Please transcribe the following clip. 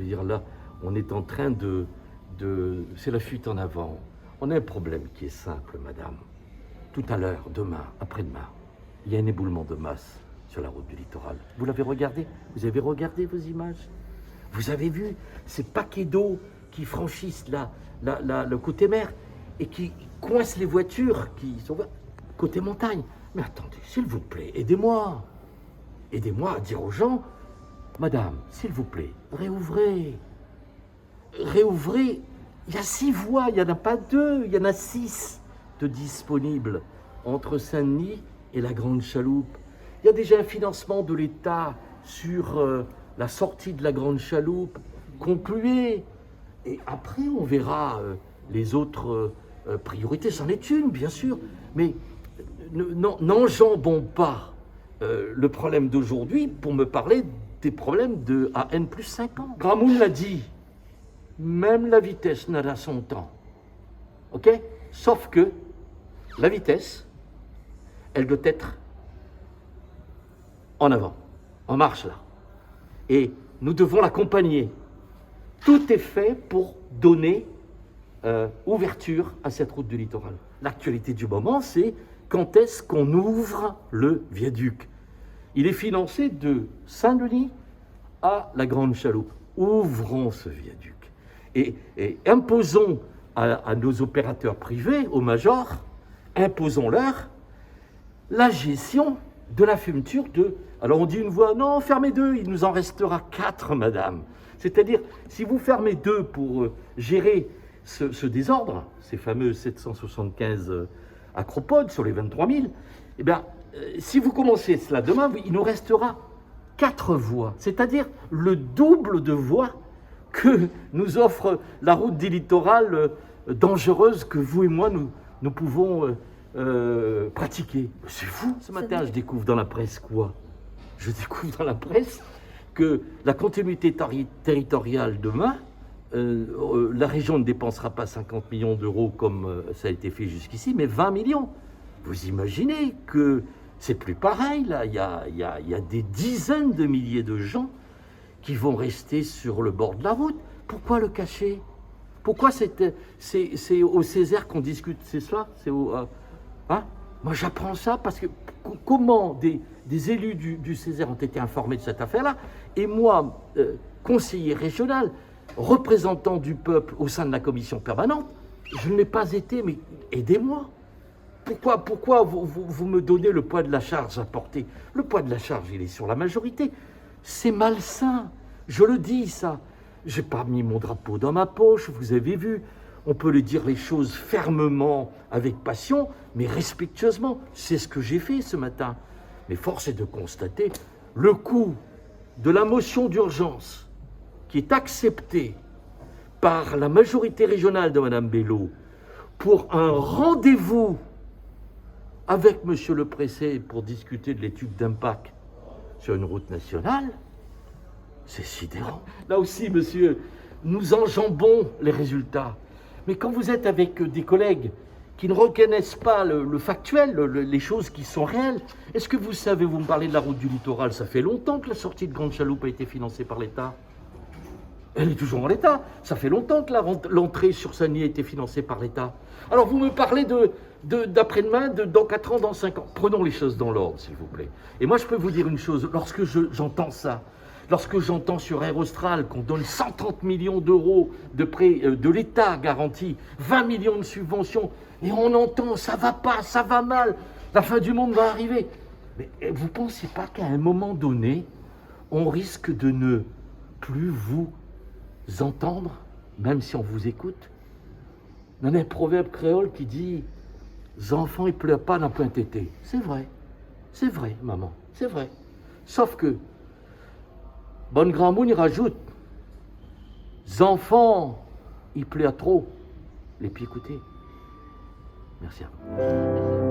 veux dire, là, on est en train c'est la fuite en avant. On a un problème qui est simple, madame. Tout à l'heure, demain, après-demain, il y a un éboulement de masse sur la route du littoral. Vous l'avez regardé? Vous avez regardé vos images? Vous avez vu ces paquets d'eau qui franchissent le côté mer et qui coincent les voitures qui sont côté montagne? Mais attendez, s'il vous plaît, aidez-moi. Aidez-moi à dire aux gens, madame, s'il vous plaît, réouvrez. Réouvrez. Il y a 6 voies, il n'y en a pas 2, il y en a 6 de disponibles entre Saint-Denis et la Grande Chaloupe. Il y a déjà un financement de l'État sur la sortie de la Grande Chaloupe. Concluez. Et après, on verra les autres priorités. C'en est une, bien sûr. Mais n'enjambons pas le problème d'aujourd'hui pour me parler des problèmes à N+5 ans. Gramoun l'a dit, même la vitesse n'a son temps. OK? Sauf que la vitesse, elle doit être en avant, en marche là. Et nous devons l'accompagner. Tout est fait pour donner ouverture à cette route du littoral. L'actualité du moment, c'est quand est-ce qu'on ouvre le viaduc. Il est financé de Saint-Denis à la Grande Chaloupe. Ouvrons ce viaduc et imposons à nos opérateurs privés, aux majors, imposons-leur la gestion de la fermeture de... Alors on dit une voie, non, fermez 2, il nous en restera 4, madame. C'est-à-dire, si vous fermez 2 pour gérer ce désordre, ces fameux 775 acropodes sur les 23 000, eh bien, si vous commencez cela demain, il nous restera 4 voies, c'est-à-dire le double de voies que nous offre la route du littoral dangereuse que vous et moi, nous pouvons pratiquer. C'est fou. Ce matin, je découvre dans la presse quoi? Je découvre dans la presse que la continuité territoriale demain, la région ne dépensera pas 50 millions d'euros comme ça a été fait jusqu'ici, mais 20 millions. Vous imaginez que c'est plus pareil, là. Il y a des dizaines de milliers de gens qui vont rester sur le bord de la route. Pourquoi le cacher? Pourquoi c'est au Césaire qu'on discute? C'est ça? Hein? Moi, j'apprends ça parce que comment des élus du Césaire ont été informés de cette affaire-là, et moi, conseiller régional, représentant du peuple au sein de la commission permanente, je ne l'ai pas été, mais aidez-moi. Pourquoi vous me donnez le poids de la charge à porter? Le poids de la charge, il est sur la majorité. C'est malsain, je le dis ça. Je n'ai pas mis mon drapeau dans ma poche, vous avez vu. On peut le dire les choses fermement, avec passion, mais respectueusement. C'est ce que j'ai fait ce matin. Mais force est de constater le coût de la motion d'urgence qui est acceptée par la majorité régionale de Mme Bello pour un rendez-vous avec Monsieur le Préfet pour discuter de l'étude d'impact sur une route nationale, c'est sidérant. Là aussi, monsieur, nous enjambons les résultats. Mais quand vous êtes avec des collègues qui ne reconnaissent pas le factuel, les choses qui sont réelles, est-ce que vous savez, vous me parlez de la route du littoral, ça fait longtemps que la sortie de Grande Chaloupe a été financée par l'État. Elle est toujours en l'État. Ça fait longtemps que l'entrée sur Saint-Denis a été financée par l'État. Alors vous me parlez d'après-demain, dans 4 ans, dans 5 ans. Prenons les choses dans l'ordre, s'il vous plaît. Et moi, je peux vous dire une chose. Lorsque j'entends ça, lorsque j'entends sur Aérostral qu'on donne 130 millions d'euros de prêts de l'État garantis, 20 millions de subventions, et on entend ça va pas, ça va mal, la fin du monde va arriver. Mais vous ne pensez pas qu'à un moment donné, on risque de ne plus vous entendre, même si on vous écoute? Il y a un proverbe créole qui dit « Les enfants, ils ne pleurent pas dans point tété ». C'est vrai, maman, c'est vrai. Sauf que, Bonne Grand Moun, il rajoute « Les enfants, ils pleurent trop, les pieds écoutés ». Merci à vous.